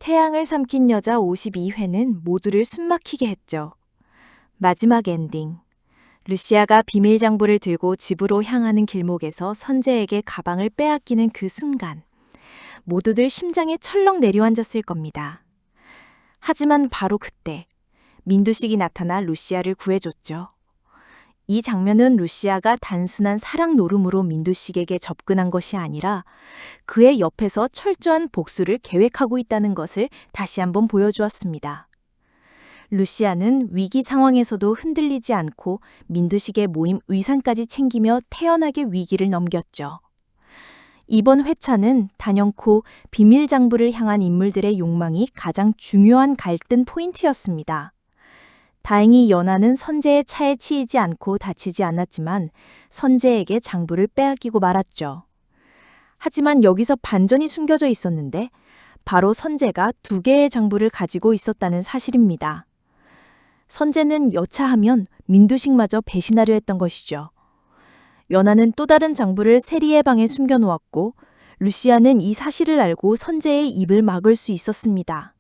태양을 삼킨 여자 52회는 모두를 숨막히게 했죠. 마지막 엔딩. 루시아가 비밀 장부를 들고 집으로 향하는 길목에서 선재에게 가방을 빼앗기는 그 순간, 모두들 심장에 철렁 내려앉았을 겁니다. 하지만 바로 그때 민두식이 나타나 루시아를 구해줬죠. 이 장면은 루시아가 단순한 사랑 노름으로 민두식에게 접근한 것이 아니라 그의 옆에서 철저한 복수를 계획하고 있다는 것을 다시 한번 보여주었습니다. 루시아는 위기 상황에서도 흔들리지 않고 민두식의 모임 의상까지 챙기며 태연하게 위기를 넘겼죠. 이번 회차는 단연코 비밀 장부를 향한 인물들의 욕망이 가장 중요한 갈등 포인트였습니다. 다행히 연하는 선재의 차에 치이지 않고 다치지 않았지만 선재에게 장부를 빼앗기고 말았죠. 하지만 여기서 반전이 숨겨져 있었는데 바로 선재가 2개의 장부를 가지고 있었다는 사실입니다. 선재는 여차하면 민두식마저 배신하려 했던 것이죠. 연하는 또 다른 장부를 세리의 방에 숨겨놓았고 루시아는 이 사실을 알고 선재의 입을 막을 수 있었습니다.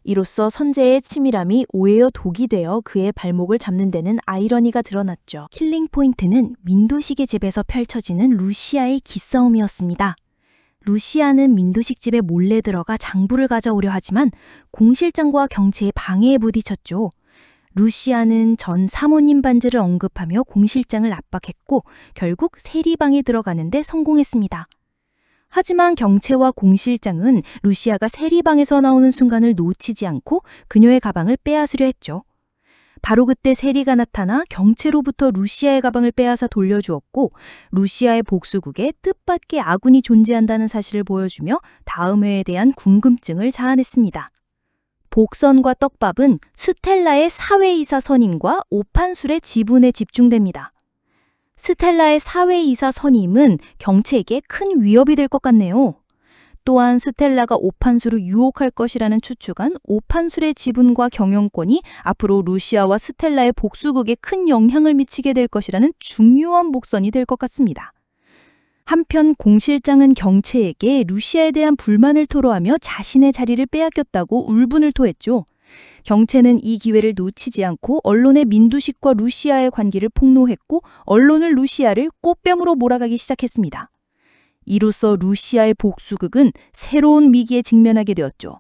이로써 선재의 치밀함이 오히려 독이 되어 그의 발목을 잡는 데는 아이러니가 드러났죠. 킬링 포인트는 민두식의 집에서 펼쳐지는 루시아의 기싸움이었습니다. 루시아는 민두식 집에 몰래 들어가 장부를 가져오려 하지만 공실장과 경체의 방해에 부딪혔죠. 루시아는 전 사모님 반지를 언급하며 공실장을 압박했고 결국 세리방에 들어가는데 성공했습니다. 하지만 경체와 공실장은 루시아가 세리방에서 나오는 순간을 놓치지 않고 그녀의 가방을 빼앗으려 했죠. 바로 그때 세리가 나타나 경체로부터 루시아의 가방을 빼앗아 돌려주었고 루시아의 복수국에 뜻밖의 아군이 존재한다는 사실을 보여주며 다음 회에 대한 궁금증을 자아냈습니다. 복선과 떡밥은 스텔라의 사회이사 선임과 오판술의 지분에 집중됩니다. 스텔라의 사회이사 선임은 경체에게 큰 위협이 될 것 같네요. 또한 스텔라가 오판술을 유혹할 것이라는 추측한 오판술의 지분과 경영권이 앞으로 루시아와 스텔라의 복수극에 큰 영향을 미치게 될 것이라는 중요한 복선이 될 것 같습니다. 한편 공실장은 경체에게 루시아에 대한 불만을 토로하며 자신의 자리를 빼앗겼다고 울분을 토했죠. 경체는 이 기회를 놓치지 않고 언론의 민두식과 루시아의 관계를 폭로했고 언론은 루시아를 꽃뱀으로 몰아가기 시작했습니다. 이로써 루시아의 복수극은 새로운 위기에 직면하게 되었죠.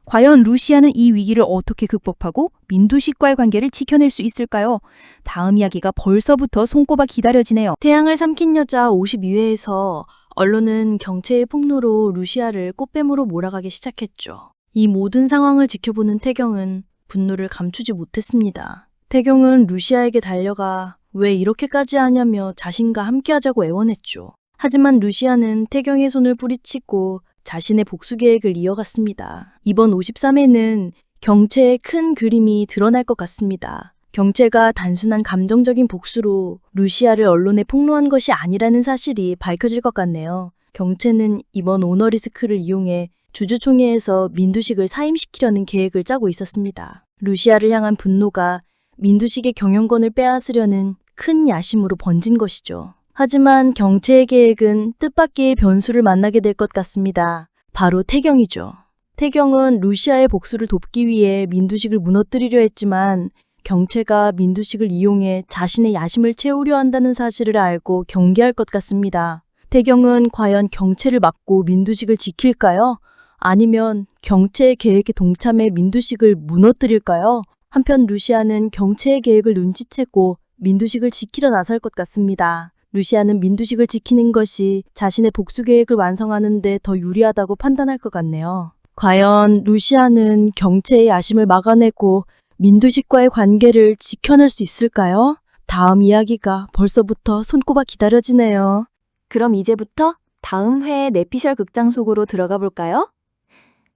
과연 루시아는 이 위기를 어떻게 극복하고 민두식과의 관계를 지켜낼 수 있을까요? 다음 이야기가 벌써부터 손꼽아 기다려지네요. 태양을 삼킨 여자 52회에서 언론은 경체의 폭로로 루시아를 꽃뱀으로 몰아가기 시작했죠. 이 모든 상황을 지켜보는 태경은 분노를 감추지 못했습니다. 태경은 루시아에게 달려가 왜 이렇게까지 하냐며 자신과 함께하자고 애원했죠. 하지만 루시아는 태경의 손을 뿌리치고 자신의 복수 계획을 이어갔습니다. 이번 53회는 경체의 큰 그림이 드러날 것 같습니다. 경체가 단순한 감정적인 복수로 루시아를 언론에 폭로한 것이 아니라는 사실이 밝혀질 것 같네요. 경체는 이번 오너리스크를 이용해 주주총회에서 민두식을 사임시키려는 계획을 짜고 있었습니다. 루시아를 향한 분노가 민두식의 경영권을 빼앗으려는 큰 야심으로 번진 것이죠. 하지만 경체의 계획은 뜻밖의 변수를 만나게 될 것 같습니다. 바로 태경이죠. 태경은 루시아의 복수를 돕기 위해 민두식을 무너뜨리려 했지만 경체가 민두식을 이용해 자신의 야심을 채우려 한다는 사실을 알고 경계할 것 같습니다. 태경은 과연 경체를 막고 민두식을 지킬까요? 아니면 경체의 계획에 동참해 민두식을 무너뜨릴까요? 한편 루시아는 경체의 계획을 눈치채고 민두식을 지키려 나설 것 같습니다. 루시아는 민두식을 지키는 것이 자신의 복수 계획을 완성하는 데 더 유리하다고 판단할 것 같네요. 과연 루시아는 경체의 야심을 막아내고 민두식과의 관계를 지켜낼 수 있을까요? 다음 이야기가 벌써부터 손꼽아 기다려지네요. 그럼 이제부터 다음 회의 내피셜 극장 속으로 들어가 볼까요?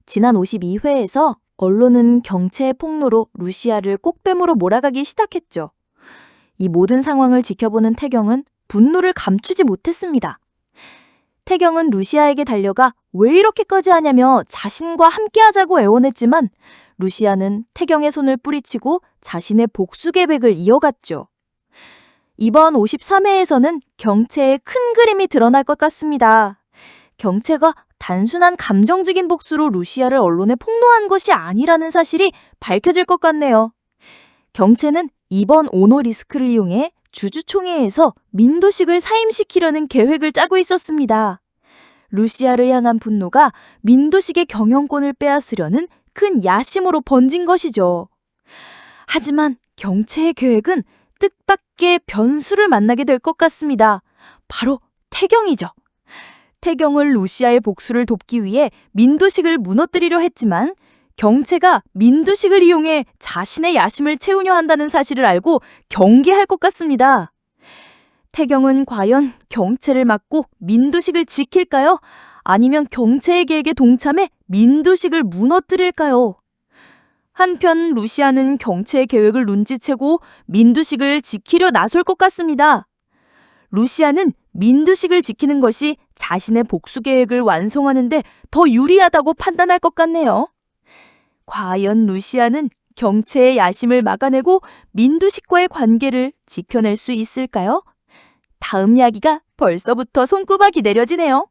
지난 52회에서 언론은 경체의 폭로로 루시아를 꽃뱀으로 몰아가기 시작했죠. 이 모든 상황을 지켜보는 태경은 분노를 감추지 못했습니다. 태경은 루시아에게 달려가 왜 이렇게까지 하냐며 자신과 함께하자고 애원했지만 루시아는 태경의 손을 뿌리치고 자신의 복수 계획을 이어갔죠. 이번 53회에서는 경체의 큰 그림이 드러날 것 같습니다. 경채가 단순한 감정적인 복수로 루시아를 언론에 폭로한 것이 아니라는 사실이 밝혀질 것 같네요. 경채는 이번 오너 리스크를 이용해 주주총회에서 민도식을 사임시키려는 계획을 짜고 있었습니다. 루시아를 향한 분노가 민도식의 경영권을 빼앗으려는 큰 야심으로 번진 것이죠. 하지만 경채의 계획은 뜻밖의 변수를 만나게 될 것 같습니다. 바로 태경이죠. 태경을 루시아의 복수를 돕기 위해 민도식을 무너뜨리려 했지만 경채가 민도식을 이용해 자신의 야심을 채우려 한다는 사실을 알고 경계할 것 같습니다. 태경은 과연 경채를 막고 민도식을 지킬까요? 아니면 경채의 계획에 동참해 민도식을 무너뜨릴까요? 한편 루시아는 경채의 계획을 눈치채고 민도식을 지키려 나설 것 같습니다. 루시아는 민도식을 지키는 것이 자신의 복수 계획을 완성하는데 더 유리하다고 판단할 것 같네요. 과연 루시아는 경채의 야심을 막아내고 민도식과의 관계를 지켜낼 수 있을까요? 다음 이야기가 벌써부터 손꼽아 기다려지네요.